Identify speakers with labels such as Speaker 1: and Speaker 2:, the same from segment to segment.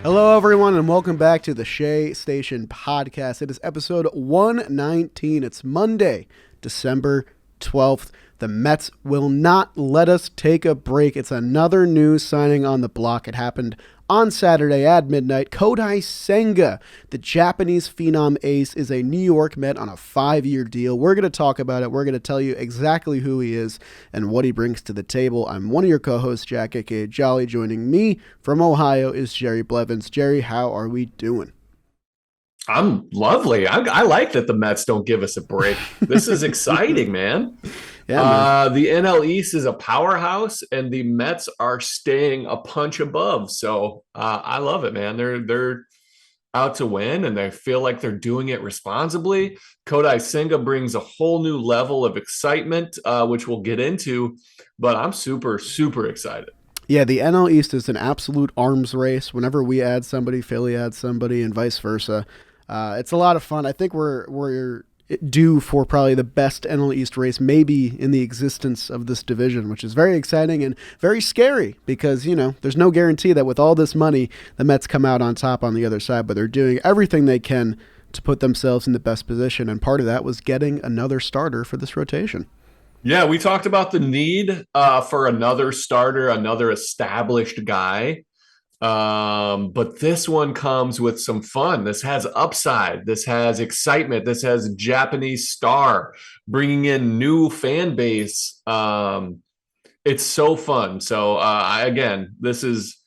Speaker 1: Hello, everyone, and welcome back to the Shea Station podcast. It is episode 119. It's Monday, December 12th. The Mets will not let us take a break. It's another new signing on the block. It happened on Saturday at midnight. Kodai Senga, the Japanese phenom ace, is a New York Met on a 5-year deal. We're going to talk about it. We're going to tell you exactly who he is and what he brings to the table. I'm one of your co-hosts, Jack, aka Jolly. Joining me from Ohio is Jerry Blevins. Jerry, how are we doing?
Speaker 2: I'm lovely. I like that the Mets don't give us a break. This is exciting, man.
Speaker 1: Yeah, man.
Speaker 2: The NL East is a powerhouse, and the Mets are staying a punch above. So I love it, man. They're out to win, and they feel like they're doing it responsibly. Kodai Senga brings a whole new level of excitement, which we'll get into. But I'm super, super excited.
Speaker 1: Yeah, the NL East is an absolute arms race. Whenever we add somebody, Philly adds somebody, and vice versa. It's a lot of fun. I think we're due for probably the best NL East race maybe in the existence of this division, which is very exciting and very scary because, there's no guarantee that with all this money, the Mets come out on top on the other side, but they're doing everything they can to put themselves in the best position, and part of that was getting another starter for this rotation.
Speaker 2: Yeah, we talked about the need for another starter, another established guy. But this one comes with some fun. This has upside. This has excitement. This has Japanese star bringing in new fan base. It's so fun. So this is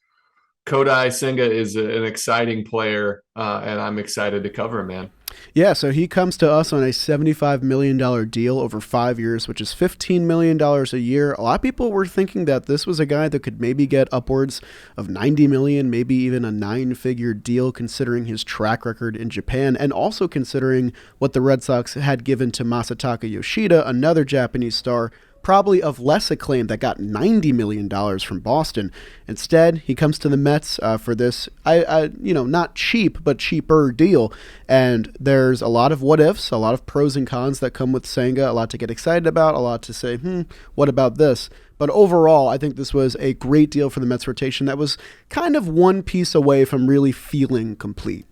Speaker 2: Kodai Senga is an exciting player, and I'm excited to cover him, man.
Speaker 1: Yeah, so he comes to us on a $75 million deal over 5 years, which is $15 million a year. A lot of people were thinking that this was a guy that could maybe get upwards of $90 million, maybe even a 9-figure deal considering his track record in Japan, and also considering what the Red Sox had given to Masataka Yoshida, another Japanese star, probably of less acclaim, that got $90 million from Boston. Instead, he comes to the Mets for this, not cheap, but cheaper deal. And there's a lot of what ifs, a lot of pros and cons that come with Senga, a lot to get excited about, a lot to say, what about this? But overall, I think this was a great deal for the Mets rotation that was kind of one piece away from really feeling complete.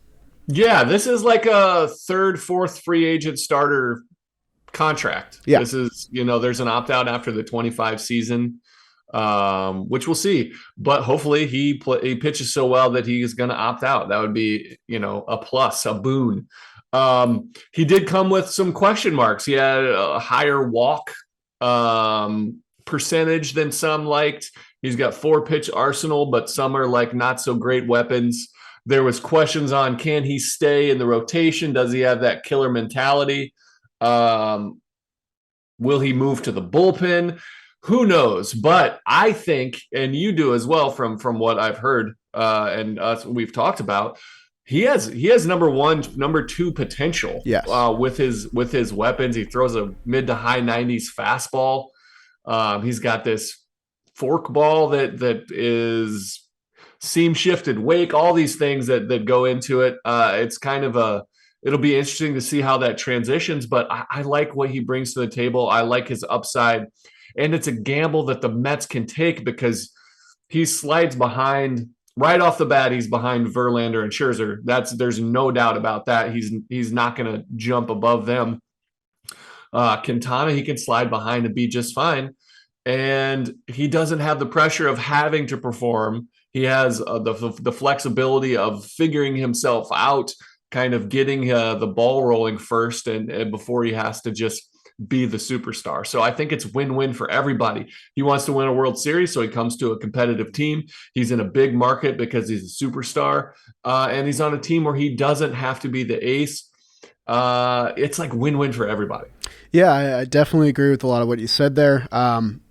Speaker 2: Yeah, this is like a third, fourth free agent starter contract.
Speaker 1: Yeah.
Speaker 2: This is, there's an opt-out after the 25 season, which we'll see. But hopefully he pitches so well that he is going to opt out. That would be, a plus, a boon. He did come with some question marks. He had a higher walk percentage than some liked. He's got 4-pitch arsenal, but some are like not so great weapons. There was questions on, can he stay in the rotation? Does he have that killer mentality? Will he move to the bullpen? Who knows? But I think, and you do as well from what I've heard and us we've talked about, he has number 1, number 2 potential.
Speaker 1: Yes.
Speaker 2: With his weapons. He throws a mid to high 90s fastball. He's got this fork ball that is seam shifted wake, all these things that go into it. It's kind of it'll be interesting to see how that transitions, but I like what he brings to the table. I like his upside, and it's a gamble that the Mets can take because he slides behind right off the bat. He's behind Verlander and Scherzer. There's no doubt about that. He's not going to jump above them. Quintana, he can slide behind and be just fine, and he doesn't have the pressure of having to perform. He has the flexibility of figuring himself out, kind of getting the ball rolling first and before he has to just be the superstar. So I think it's win-win for everybody. He wants to win a World Series, so he comes to a competitive team. He's in a big market because he's a superstar, and he's on a team where he doesn't have to be the ace. It's like win-win for everybody.
Speaker 1: Yeah, I definitely agree with a lot of what you said there.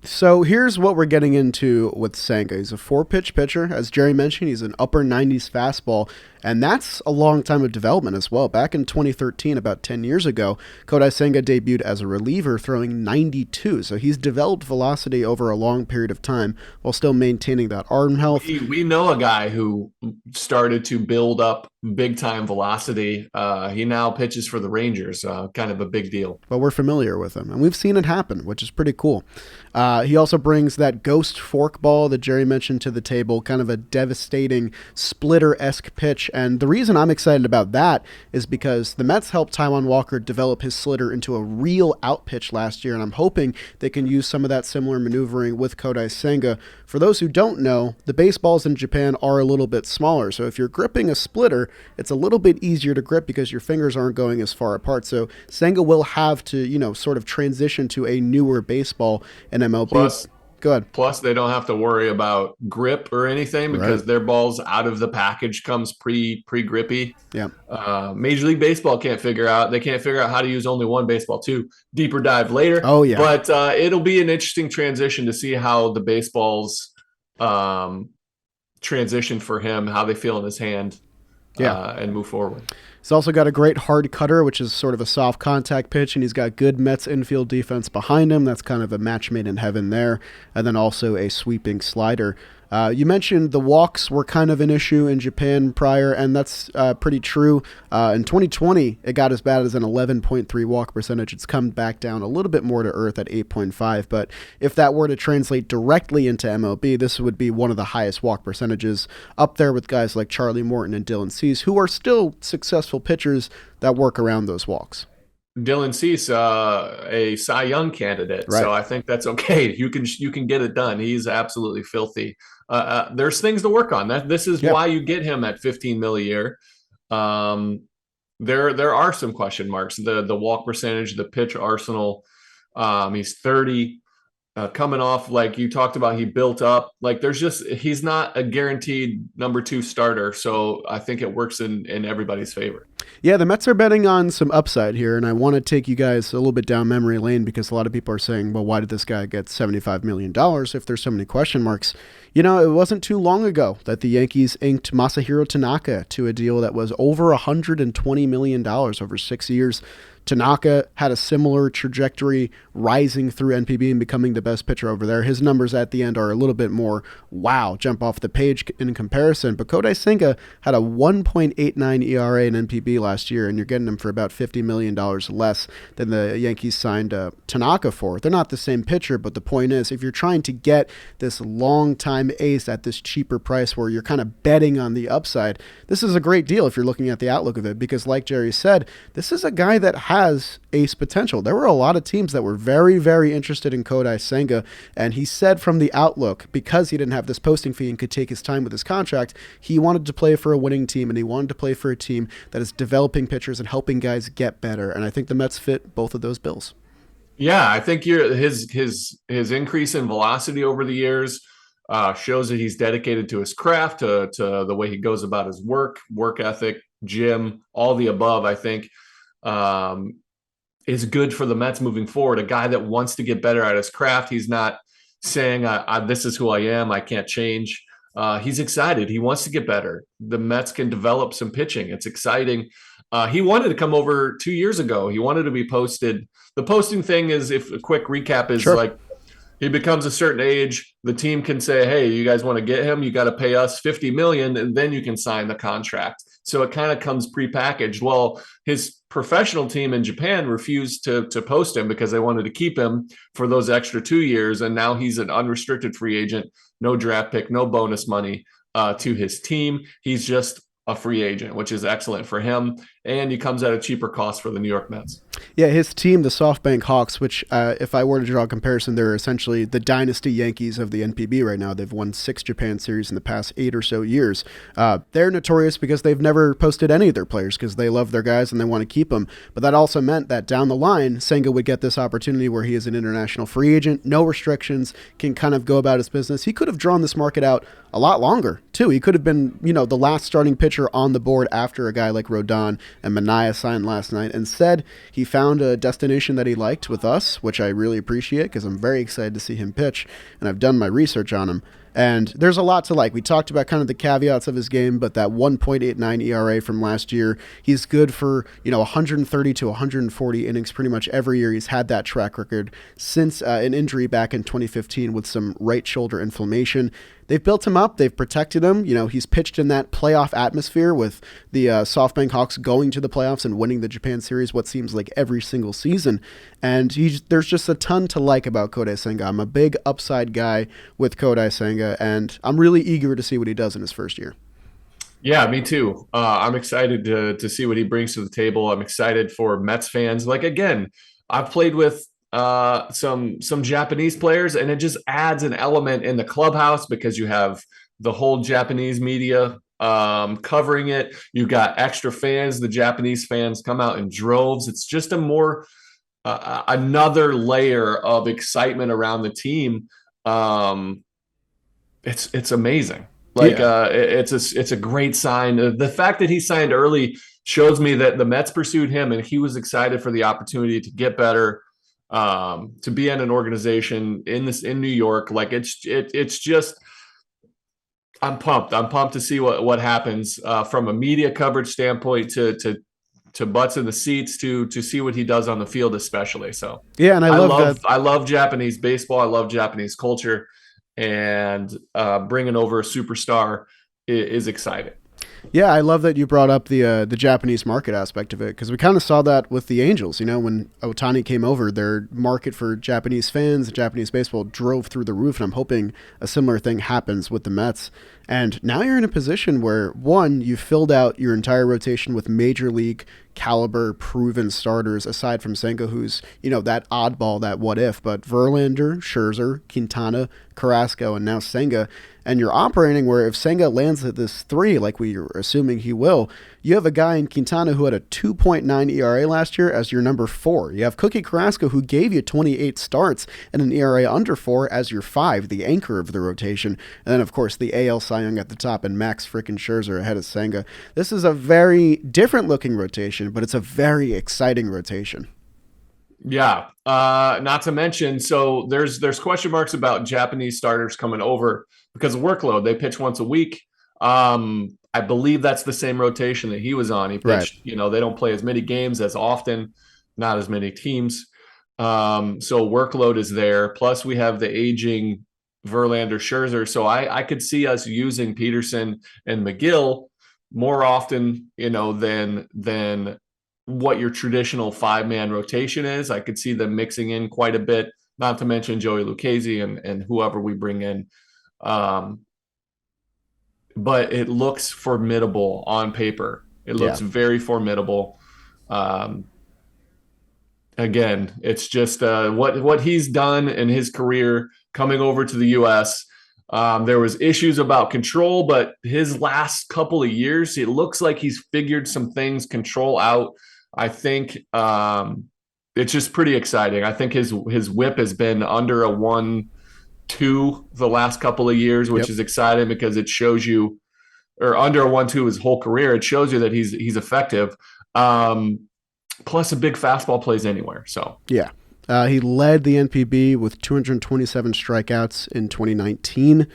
Speaker 1: So here's what we're getting into with Senga. He's a 4-pitch pitcher. As Jerry mentioned, he's an upper 90s fastball, and that's a long time of development as well. Back in 2013, about 10 years ago, Kodai Senga debuted as a reliever throwing 92. So he's developed velocity over a long period of time while still maintaining that arm health.
Speaker 2: We know a guy who started to build up big-time velocity. He now pitches for the Rangers, kind of a big deal.
Speaker 1: But we're familiar with him, and we've seen it happen, which is pretty cool. He also brings that ghost forkball that Jerry mentioned to the table, kind of a devastating splitter-esque pitch. And the reason I'm excited about that is because the Mets helped Taijuan Walker develop his slitter into a real out pitch last year, and I'm hoping they can use some of that similar maneuvering with Kodai Senga. For those who don't know, the baseballs in Japan are a little bit smaller, so if you're gripping a splitter, it's a little bit easier to grip because your fingers aren't going as far apart. So Senga will have to, sort of transition to a newer baseball in MLB. Go ahead.
Speaker 2: Plus, they don't have to worry about grip or anything because their balls out of the package comes pre-grippy.
Speaker 1: Yeah.
Speaker 2: Major League Baseball can't figure out how to use only one baseball too. Deeper dive later.
Speaker 1: Oh yeah.
Speaker 2: But it'll be an interesting transition to see how the baseballs transition for him, how they feel in his hand, and move forward.
Speaker 1: He's also got a great hard cutter, which is sort of a soft contact pitch, and he's got good Mets infield defense behind him. That's kind of a match made in heaven there. And then also a sweeping slider. You mentioned the walks were kind of an issue in Japan prior, and that's pretty true. In 2020, it got as bad as an 11.3 walk percentage. It's come back down a little bit more to earth at 8.5, but if that were to translate directly into MLB, this would be one of the highest walk percentages, up there with guys like Charlie Morton and Dylan Cease, who are still successful pitchers that work around those walks.
Speaker 2: Dylan Cease, a Cy Young candidate,
Speaker 1: right.
Speaker 2: So I think that's okay. You can get it done. He's absolutely filthy. There's things to work on. This is why you get him at $15 million a year. There are some question marks. The walk percentage, the pitch arsenal. He's 30. Coming off, like you talked about, he built up. Like he's not a guaranteed number 2 starter. So I think it works in everybody's favor.
Speaker 1: Yeah, the Mets are betting on some upside here, and I want to take you guys a little bit down memory lane because a lot of people are saying, well, why did this guy get $75 million if there's so many question marks? It wasn't too long ago that the Yankees inked Masahiro Tanaka to a deal that was over $120 million over 6 years. Tanaka had a similar trajectory, rising through NPB and becoming the best pitcher over there. His numbers at the end are a little bit more, jump off the page in comparison. But Kodai Senga had a 1.89 ERA in NPB last year, and you're getting him for about $50 million less than the Yankees signed Tanaka for. They're not the same pitcher, but the point is, if you're trying to get this long-time ace at this cheaper price where you're kind of betting on the upside, this is a great deal if you're looking at the outlook of it, because like Jerry said, this is a guy that has ace potential. There were a lot of teams that were very, very interested in Kodai Senga, and he said from the outlook, because he didn't have this posting fee and could take his time with his contract, he wanted to play for a winning team, and he wanted to play for a team that is developing pitchers and helping guys get better, and I think the Mets fit both of those bills.
Speaker 2: Yeah, I think his increase in velocity over the years shows that he's dedicated to his craft, to the way he goes about his work ethic, gym, all the above, I think. Is good for the Mets moving forward. A guy that wants to get better at his craft. He's not saying, this is who I am, I can't change. He's excited. He wants to get better. The Mets can develop some pitching. It's exciting. He wanted to come over 2 years ago. He wanted to be posted. The posting thing is, if a quick recap is like, he becomes a certain age, the team can say, hey, you guys want to get him? You got to pay us $50 million, and then you can sign the contract. So it kind of comes prepackaged. Well, his professional team in Japan refused to post him because they wanted to keep him for those extra 2 years. And now he's an unrestricted free agent, no draft pick, no bonus money to his team. He's just a free agent, which is excellent for him. And he comes at a cheaper cost for the New York Mets.
Speaker 1: Yeah, his team, the SoftBank Hawks, which if I were to draw a comparison, they're essentially the dynasty Yankees of the NPB right now. They've won 6 Japan series in the past 8 or so years. They're notorious because they've never posted any of their players because they love their guys and they want to keep them. But that also meant that down the line, Senga would get this opportunity where he is an international free agent, no restrictions, can kind of go about his business. He could have drawn this market out a lot longer, too. He could have been, the last starting pitcher on the board after a guy like Rodon and Manaea signed last night. Instead, he found a destination that he liked with us, which I really appreciate because I'm very excited to see him pitch, and I've done my research on him. And there's a lot to like. We talked about kind of the caveats of his game, but that 1.89 ERA from last year, he's good for, 130 to 140 innings pretty much every year. He's had that track record since an injury back in 2015 with some right shoulder inflammation. they've built him up. They've protected him. You know, he's pitched in that playoff atmosphere with the SoftBank Hawks going to the playoffs and winning the Japan Series what seems like every single season. And there's just a ton to like about Kodai Senga. I'm a big upside guy with Kodai Senga, and I'm really eager to see what he does in his first year.
Speaker 2: Yeah, me too. I'm excited to see what he brings to the table. I'm excited for Mets fans. Like again, I've played with some Japanese players, and it just adds an element in the clubhouse because you have the whole Japanese media covering it. You got extra fans. The Japanese fans come out in droves. It's just a more another layer of excitement around the team. Um, it's amazing. Like
Speaker 1: Yeah.
Speaker 2: it's a great sign. The fact that he signed early shows me that the Mets pursued him, and he was excited for the opportunity to get better, to be in an organization in New York. Like it's just I'm pumped. I'm pumped to see what happens from a media coverage standpoint to butts in the seats to see what he does on the field, especially. So
Speaker 1: Yeah, and I love that.
Speaker 2: I love Japanese baseball. I love Japanese culture, and bringing over a superstar is exciting.
Speaker 1: Yeah, I love that you brought up the Japanese market aspect of it because we kind of saw that with the Angels. You know, when Otani came over, their market for Japanese fans, Japanese baseball drove through the roof, and I'm hoping a similar thing happens with the Mets. And now you're in a position where, one, you filled out your entire rotation with major league caliber proven starters aside from Senga, who's, you know, that oddball, that what if, but Verlander, Scherzer, Quintana, Carrasco, and now Senga. And you're operating where if Senga lands at this 3, like we are assuming he will, you have a guy in Quintana who had a 2.9 ERA last year as your number 4. You have Cookie Carrasco, who gave you 28 starts and an ERA under 4 as your 5, the anchor of the rotation. And then, of course, the AL Cy Young at the top and Max frickin' Scherzer ahead of Senga. This is a very different looking rotation, but it's a very exciting rotation.
Speaker 2: Yeah. Not to mention, so there's question marks about Japanese starters coming over because of workload. They pitch once a week. I believe that's the same rotation that he was on. He
Speaker 1: Right.
Speaker 2: pitched, you know, they don't play as many games as often, not as many teams. So workload is there. Plus we have the aging Verlander Scherzer. So I could see us using Peterson and McGill more often, you know, than what your traditional 5-man rotation is. I could see them mixing in quite a bit, not to mention Joey Lucchesi and whoever we bring in. Um, but it looks formidable on paper. It
Speaker 1: Yeah.
Speaker 2: looks very formidable. Um, Again, it's just what he's done in his career coming over to the U.S. There was issues about control, but his last couple of years, it looks like he's figured some things control out. I think it's just pretty exciting. I think his whip has been under a 1.2 the last couple of years, which
Speaker 1: Yep.
Speaker 2: is exciting because it shows you, or under a 1.2 his whole career. It shows you that he's effective. Plus, a big fastball plays anywhere. So
Speaker 1: Yeah. He led the NPB with 227 strikeouts in 2019.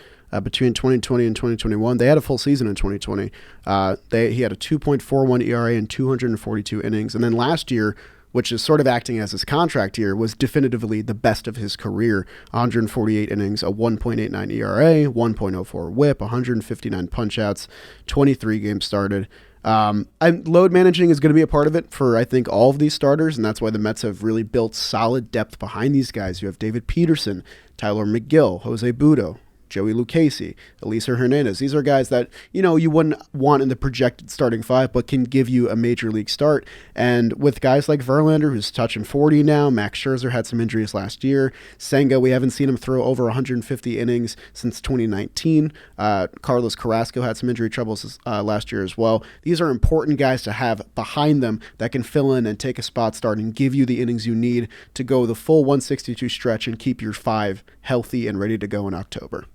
Speaker 1: Between 2020 and 2021, they had a full season in 2020. He had a 2.41 ERA in 242 innings, and then last year, which is sort of acting as his contract year, was definitively the best of his career. 148 innings, a 1.89 ERA, 1.04 WHIP, 159 punchouts, 23 games started. Load managing is going to be a part of it for, I think, all of these starters, and that's why the Mets have really built solid depth behind these guys. You have David Peterson, Tyler McGill, Jose Budo, Joey Lucchesi, Elieser Hernandez. These are guys that, you know, you wouldn't want in the projected starting 5, but can give you a major league start. And with guys like Verlander, who's touching 40 now, Max Scherzer had some injuries last year. Senga, we haven't seen him throw over 150 innings since 2019. Carlos Carrasco had some injury troubles last year as well. These are important guys to have behind them that can fill in and take a spot start and give you the innings you need to go the full 162 stretch and keep your 5 healthy and ready to go in October.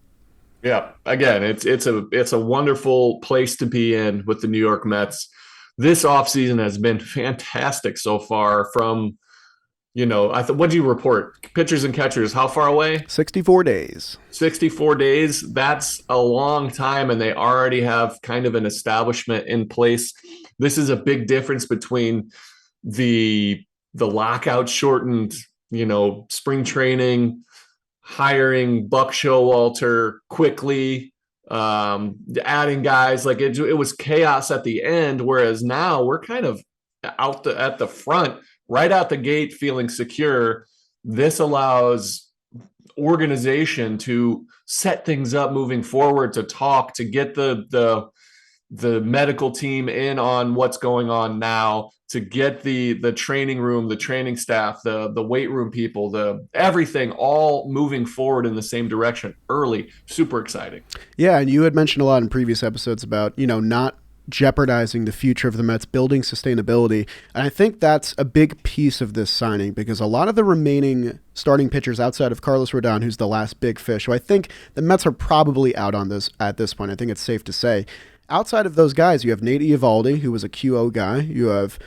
Speaker 2: yeah, again, it's a wonderful place to be in with the New York Mets. This offseason has been fantastic so far. From, you know, what do you report? Pitchers and catchers, how far away?
Speaker 1: 64 days.
Speaker 2: 64 days. That's a long time, and they already have kind of an establishment in place. This is a big difference between the lockout shortened, you know, spring training, hiring Buck Showalter quickly, adding guys. Like it was chaos at the end, whereas now we're kind of at the front, right out the gate, feeling secure. This allows organization to set things up moving forward, to talk, to get the medical team in on what's going on now, to get the training room, the training staff, the weight room people, the everything all moving forward in the same direction early. Super exciting.
Speaker 1: Yeah, and you had mentioned a lot in previous episodes about, not jeopardizing the future of the Mets, building sustainability. And I think that's a big piece of this signing, because a lot of the remaining starting pitchers outside of Carlos Rodon, who's the last big fish, who I think the Mets are probably out on this at this point. I think it's safe to say. Outside of those guys, you have Nate Eovaldi, who was a QO guy. You have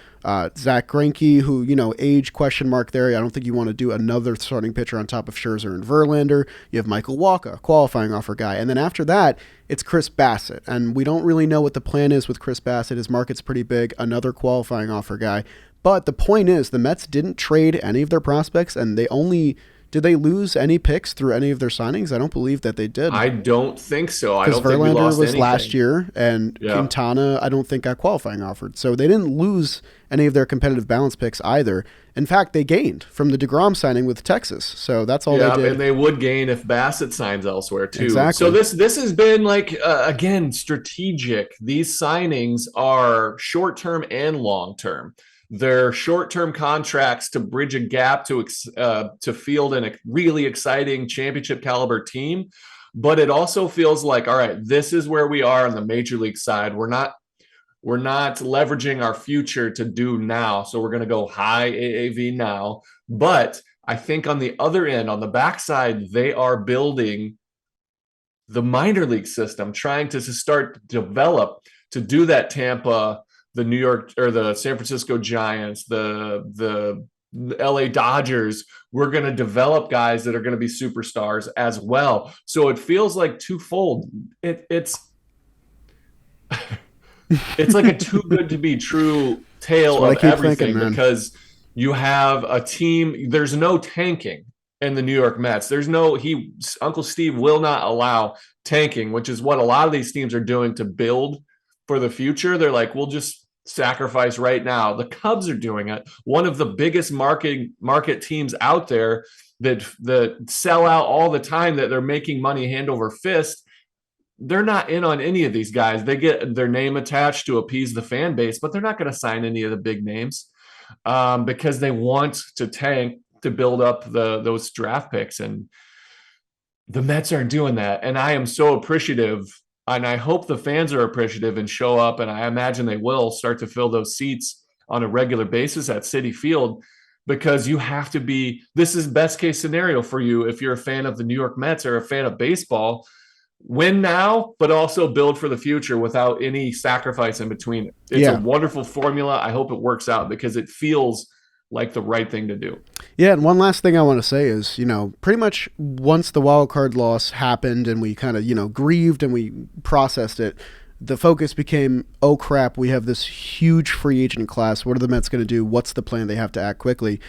Speaker 1: Zach Greinke, who, age question mark there. I don't think you want to do another starting pitcher on top of Scherzer and Verlander. You have Michael Wacha, qualifying offer guy. And then after that, it's Chris Bassett. And we don't really know what the plan is with Chris Bassett. His market's pretty big, another qualifying offer guy. But the point is, the Mets didn't trade any of their prospects, and did they lose any picks through any of their signings? I don't believe that they did.
Speaker 2: I don't think so. I
Speaker 1: Because
Speaker 2: don't think we
Speaker 1: Verlander
Speaker 2: lost
Speaker 1: was
Speaker 2: anything
Speaker 1: last year, and Quintana, I don't think got qualifying offered. So they didn't lose any of their competitive balance picks either. In fact, they gained from the DeGrom signing with Texas. So that's all they did.
Speaker 2: And they would gain if Bassett signs elsewhere too.
Speaker 1: Exactly.
Speaker 2: So this has been like again strategic. These signings are short term and long term. They're short-term contracts to bridge a gap to field a really exciting championship caliber team, but it also feels like, all right, this is where we are on the major league side. We're not leveraging our future to do now, so we're going to go high AAV now. But I think on the other end, on the backside, they are building the minor league system, trying to start to develop to do that Tampa, the New York or the San Francisco Giants, the LA Dodgers. We're going to develop guys that are going to be superstars as well. So it feels like twofold. It's it's like a too good to be true tale of everything, because you have a team. There's no tanking in the New York Mets. There's Uncle Steve will not allow tanking, which is what a lot of these teams are doing to build for the future. They're like, we'll just sacrifice right now. The Cubs are doing it. One of the biggest market teams out there that sell out all the time, that they're making money hand over fist. They're not in on any of these guys. They get their name attached to appease the fan base, but they're not going to sign any of the big names because they want to tank to build up those draft picks. And the Mets aren't doing that. And I am so appreciative. And I hope the fans are appreciative and show up. And I imagine they will start to fill those seats on a regular basis at Citi Field, because you have to be, this is best case scenario for you if you're a fan of the New York Mets or a fan of baseball. Win now, but also build for the future without any sacrifice in between. It's a wonderful formula. I hope it works out, because it feels like the right thing to do.
Speaker 1: Yeah, and one last thing I want to say is, pretty much once the wild card loss happened and we kind of, grieved and we processed it, the focus became, oh crap, we have this huge free agent class. What are the Mets going to do? What's the plan? They have to act quickly.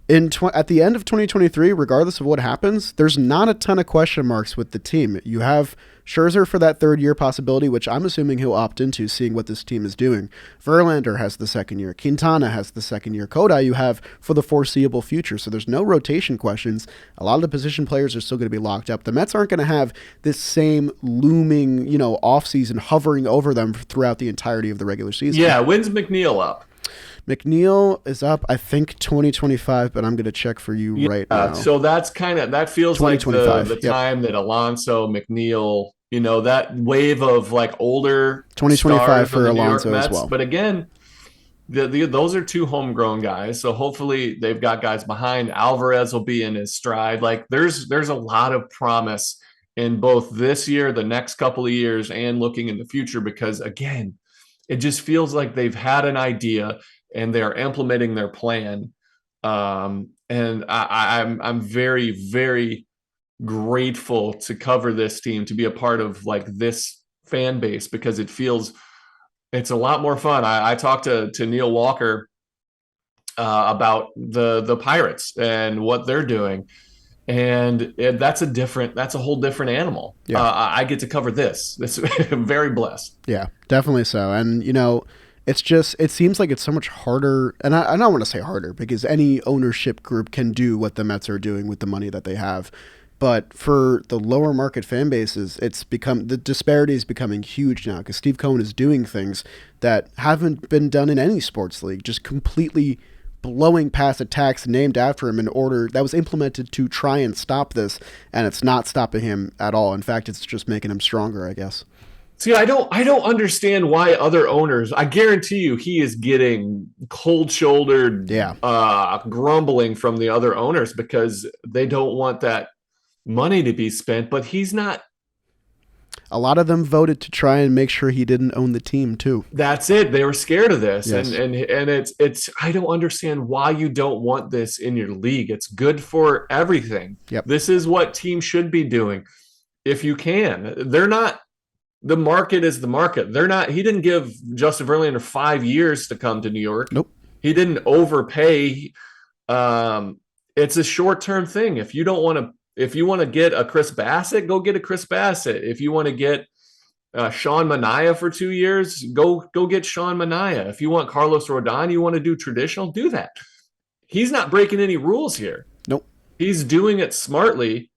Speaker 1: At the end of 2023, regardless of what happens, there's not a ton of question marks with the team. You have Scherzer for that third year possibility, which I'm assuming he'll opt into, seeing what this team is doing. Verlander has the second year. Quintana has the second year. Kodai you have for the foreseeable future. So there's no rotation questions. A lot of the position players are still going to be locked up. The Mets aren't going to have this same looming, offseason hovering over them throughout the entirety of the regular season.
Speaker 2: Yeah, when's McNeil up?
Speaker 1: McNeil is up, I think, 2025, but I'm going to check for you right now.
Speaker 2: So that's that feels like the time that Alonso, McNeil, that wave of like older
Speaker 1: 2025 for Alonso as well.
Speaker 2: But again, those are two homegrown guys. So hopefully they've got guys behind. Alvarez will be in his stride. Like there's a lot of promise in both this year, the next couple of years, and looking in the future, because again, it just feels like they've had an idea and they are implementing their plan. And I'm very, very grateful to cover this team, to be a part of like this fan base, because it's a lot more fun. I talked to Neil Walker about the Pirates and what they're doing. that's a whole different animal.
Speaker 1: Yeah.
Speaker 2: I get to cover this. I'm very blessed.
Speaker 1: Yeah, definitely so. And, it's just, it seems like it's so much harder. And I don't want to say harder because any ownership group can do what the Mets are doing with the money that they have. But for the lower market fan bases, the disparity is becoming huge now because Steve Cohen is doing things that haven't been done in any sports league, just completely blowing past a tax named after him in order that was implemented to try and stop this. And it's not stopping him at all. In fact, it's just making him stronger, I guess.
Speaker 2: See, I don't understand why other owners. I guarantee you, he is getting cold shouldered
Speaker 1: Yeah.
Speaker 2: grumbling from the other owners because they don't want that money to be spent. But he's not.
Speaker 1: A lot of them voted to try and make sure he didn't own the team too.
Speaker 2: That's it. They were scared of this, and
Speaker 1: Yes.
Speaker 2: it's. I don't understand why you don't want this in your league. It's good for everything.
Speaker 1: Yep.
Speaker 2: This is what teams should be doing if you can. They're not. The market is the market. They're not. He didn't give Justin Verlander 5 years to come to New York.
Speaker 1: Nope.
Speaker 2: He didn't overpay. It's a short term thing. If you want to get a Chris Bassett, go get a Chris Bassett. If you want to get Sean Manaea for 2 years, go get Sean Manaea. If you want Carlos Rodon, you want to do traditional, do that. He's not breaking any rules here.
Speaker 1: Nope.
Speaker 2: He's doing it smartly,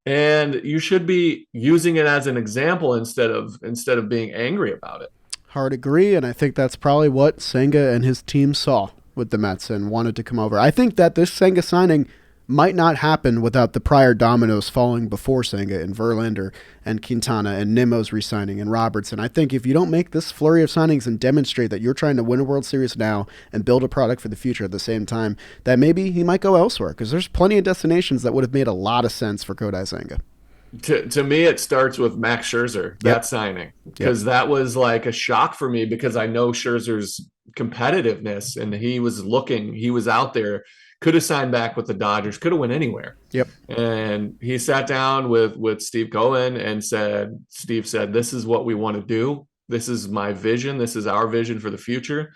Speaker 2: and you should be using it as an example instead of being angry about it.
Speaker 1: Hard agree, and I think that's probably what Senga and his team saw with the Mets and wanted to come over. I think that this Senga signing might not happen without the prior dominoes falling before Senga and Verlander and Quintana and Nimmo's resigning and Robertson. I think if you don't make this flurry of signings and demonstrate that you're trying to win a World Series now and build a product for the future at the same time, that maybe he might go elsewhere because there's plenty of destinations that would have made a lot of sense for Kodai Senga.
Speaker 2: To me, it starts with Max Scherzer, that signing, because that was like a shock for me because I know Scherzer's competitiveness and he was out there, could have signed back with the Dodgers, could have went anywhere.
Speaker 1: Yep.
Speaker 2: And he sat down with Steve Cohen and Steve said, this is what we want to do. This is my vision. This is our vision for the future.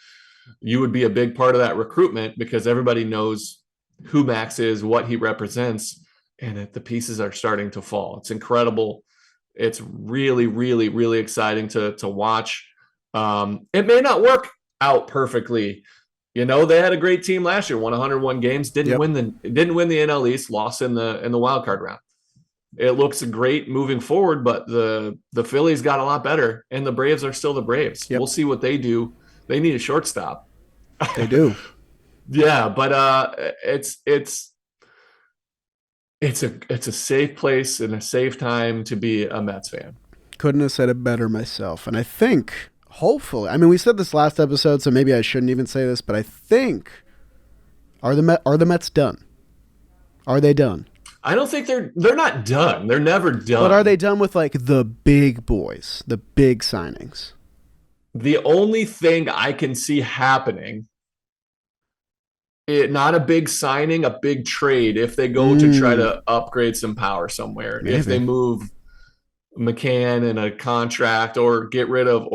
Speaker 2: You would be a big part of that recruitment because everybody knows who Max is, what he represents, and the pieces are starting to fall. It's incredible. It's really, really, really exciting to watch. It may not work out perfectly. They had a great team last year, won 101 games, didn't win the NL East, lost in the wild card round. It looks great moving forward, but the Phillies got a lot better, and the Braves are still the Braves. We'll see what they do. They need a shortstop.
Speaker 1: They do.
Speaker 2: Yeah, but it's a safe place and a safe time to be a Mets fan.
Speaker 1: Couldn't have said it better myself. And I think, hopefully, I mean, we said this last episode, so maybe I shouldn't even say this, but I think, are the Mets done? Are they done?
Speaker 2: I don't think they're not done. They're never done.
Speaker 1: But are they done with like the big boys, the big signings?
Speaker 2: The only thing I can see happening, not a big signing, a big trade, if they go to try to upgrade some power somewhere. Maybe. If they move McCann in a contract or get rid of,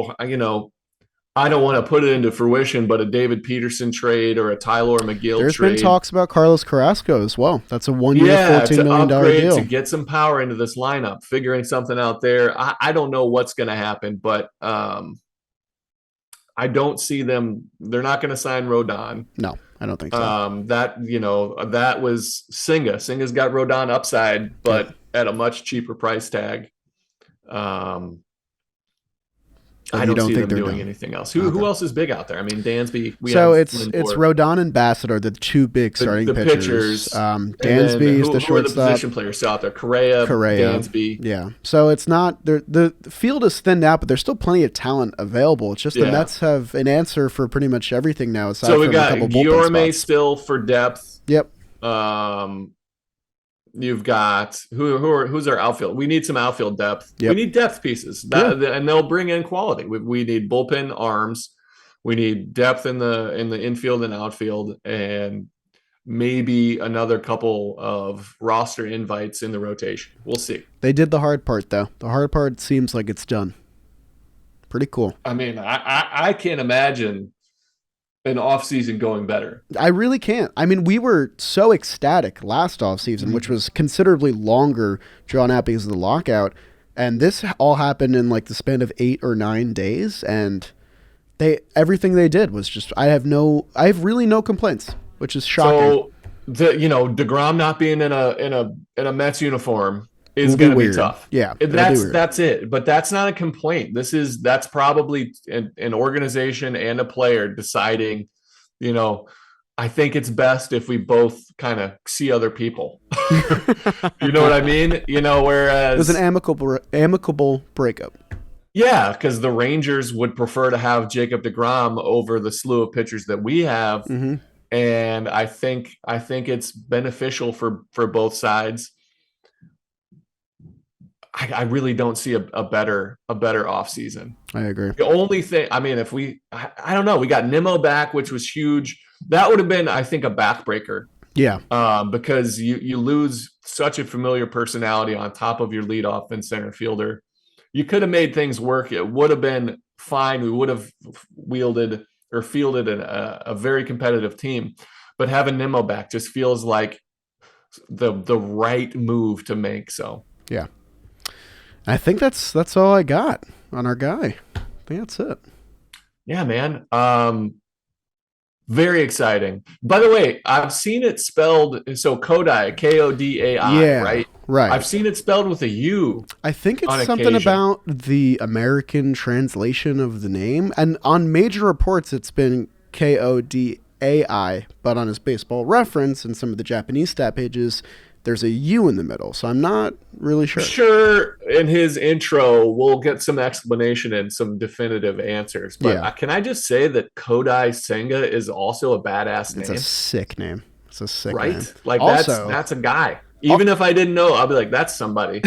Speaker 2: I don't want to put it into fruition, but a David Peterson trade or a Tyler McGill
Speaker 1: There's
Speaker 2: trade.
Speaker 1: There's been talks about Carlos Carrasco as well. That's a 1 year, $14 million deal.
Speaker 2: To get some power into this lineup, figuring something out there. I don't know what's going to happen, but I don't see them. They're not going to sign Rodon.
Speaker 1: No, I don't think so.
Speaker 2: That was Senga. Senga's got Rodon upside, but at a much cheaper price tag. I don't see them doing anything else. Who else is big out there? I mean, Dansby.
Speaker 1: It's Rodon and Bassett are the two big starting pitchers. Dansby is the shortstop. Who are the
Speaker 2: position players still out there? Correa, Dansby.
Speaker 1: Yeah. So it's not the field is thinned out, but there's still plenty of talent available. It's just the Mets have an answer for pretty much everything now. Aside
Speaker 2: we
Speaker 1: from
Speaker 2: got
Speaker 1: a couple bullpen spots.
Speaker 2: Still for depth.
Speaker 1: Yep.
Speaker 2: You've got who's our outfield? We need some outfield depth.
Speaker 1: Yep.
Speaker 2: We need depth pieces, and they'll bring in quality. We need bullpen arms. We need depth in the infield and outfield, and maybe another couple of roster invites in the rotation. We'll see.
Speaker 1: They did the hard part, though. The hard part seems like it's done. Pretty cool.
Speaker 2: I mean, I can't imagine an offseason going better.
Speaker 1: I really can't. I mean, we were so ecstatic last offseason, which was considerably longer drawn out because of the lockout. And this all happened in like the span of 8 or 9 days. And everything they did was just, I have really no complaints, which is shocking.
Speaker 2: So DeGrom not being in a Mets uniform is going to be tough.
Speaker 1: Yeah,
Speaker 2: that's it. But that's not a complaint. That's probably an organization and a player deciding, I think it's best if we both kind of see other people. You know what I mean? Whereas
Speaker 1: it was an amicable breakup.
Speaker 2: Yeah, because the Rangers would prefer to have Jacob deGrom over the slew of pitchers that we have.
Speaker 1: Mm-hmm.
Speaker 2: And I think it's beneficial for both sides. I really don't see a better offseason.
Speaker 1: I agree.
Speaker 2: The only thing, I mean, I don't know, we got Nimmo back, which was huge. That would have been, I think, a backbreaker.
Speaker 1: Yeah.
Speaker 2: Because you lose such a familiar personality on top of your leadoff and center fielder. You could have made things work. It would have been fine. We would have fielded a very competitive team. But having Nimmo back just feels like the right move to make. So
Speaker 1: yeah. I think that's all I got on our guy. I think that's it.
Speaker 2: Yeah, man. Very exciting. By the way, I've seen it spelled so Kodai, Kodai, right?
Speaker 1: Right.
Speaker 2: I've seen it spelled with a U.
Speaker 1: I think it's something about the American translation of the name, and on major reports it's been Kodai, but on his Baseball Reference and some of the Japanese stat pages, there's a U in the middle, so I'm not really sure.
Speaker 2: Sure, in his intro, we'll get some explanation and some definitive answers. But can I just say that Kodai Senga is also a badass name?
Speaker 1: It's a sick name. It's a sick
Speaker 2: name.
Speaker 1: Right?
Speaker 2: Like, also, that's a guy. Even if I didn't know, I'll be like, that's somebody.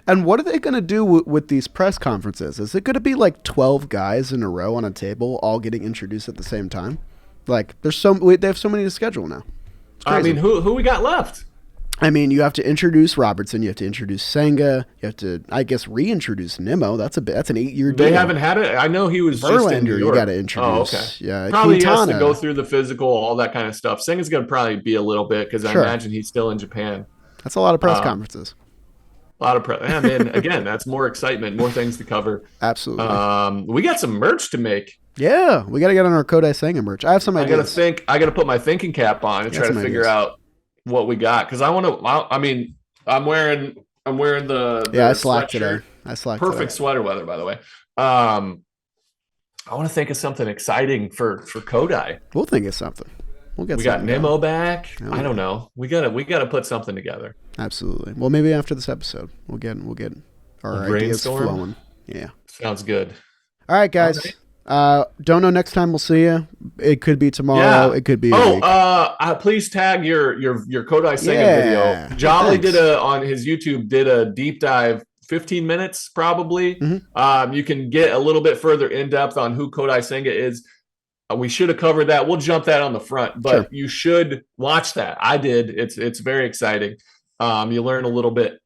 Speaker 1: And what are they going to do with these press conferences? Is it going to be like 12 guys in a row on a table all getting introduced at the same time? Like, they have so many to schedule now.
Speaker 2: I mean, who we got left?
Speaker 1: I mean, you have to introduce Robertson. You have to introduce Senga. You have to, I guess, reintroduce Nimmo. That's an 8-year deal.
Speaker 2: They haven't had it. I know he was
Speaker 1: Verlander,
Speaker 2: just in New York.
Speaker 1: You got to introduce.
Speaker 2: Oh, okay.
Speaker 1: Yeah,
Speaker 2: probably
Speaker 1: Quintana.
Speaker 2: Has to go through the physical, all that kind of stuff. Senga's going to probably be a little bit because I imagine he's still in Japan.
Speaker 1: That's a lot of press conferences.
Speaker 2: A lot of press. I mean, again, that's more excitement, more things to cover.
Speaker 1: Absolutely.
Speaker 2: We got some merch to make.
Speaker 1: Yeah, we got to get on our Kodai Senga merch. I have some ideas.
Speaker 2: I got to put my thinking cap on and try to figure out what we got, because I want to. I mean, I'm wearing the
Speaker 1: I slacked today.
Speaker 2: Perfect sweater weather, by the way. I want to think of something exciting for Kodai.
Speaker 1: We'll think of something. We
Speaker 2: got Nimmo back. I don't know. We gotta put something together.
Speaker 1: Absolutely. Well, maybe after this episode, we'll get our ideas flowing. Yeah.
Speaker 2: Sounds good.
Speaker 1: All right, guys. Don't know next time we'll see you. It could be tomorrow. It could be a week.
Speaker 2: Please tag your Kodai Senga video. Jolly on his YouTube did a deep dive, 15 minutes probably.
Speaker 1: Mm-hmm.
Speaker 2: You can get a little bit further in depth on who Kodai Senga is. We should have covered that. We'll jump that on the front, but you should watch that. I did. It's very exciting. You learn a little bit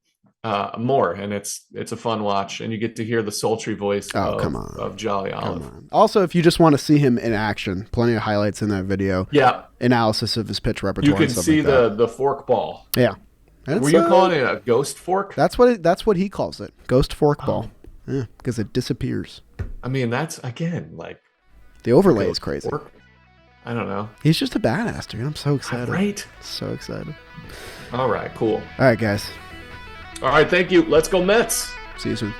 Speaker 2: more, and it's a fun watch, and you get to hear the sultry voice of Jolly Olive.
Speaker 1: Also, if you just want to see him in action, plenty of highlights in that video.
Speaker 2: Yeah,
Speaker 1: analysis of his pitch repertoire.
Speaker 2: You can see the fork ball.
Speaker 1: Yeah,
Speaker 2: were you calling it a ghost fork?
Speaker 1: That's what he calls it, ghost fork ball. Yeah, because it disappears.
Speaker 2: I mean, that's again like
Speaker 1: the overlay is crazy.
Speaker 2: Fork? I don't know.
Speaker 1: He's just a badass, dude. I'm so excited.
Speaker 2: Right?
Speaker 1: So excited.
Speaker 2: All right, cool.
Speaker 1: All right, guys.
Speaker 2: All right, thank you. Let's go Mets.
Speaker 1: See you soon.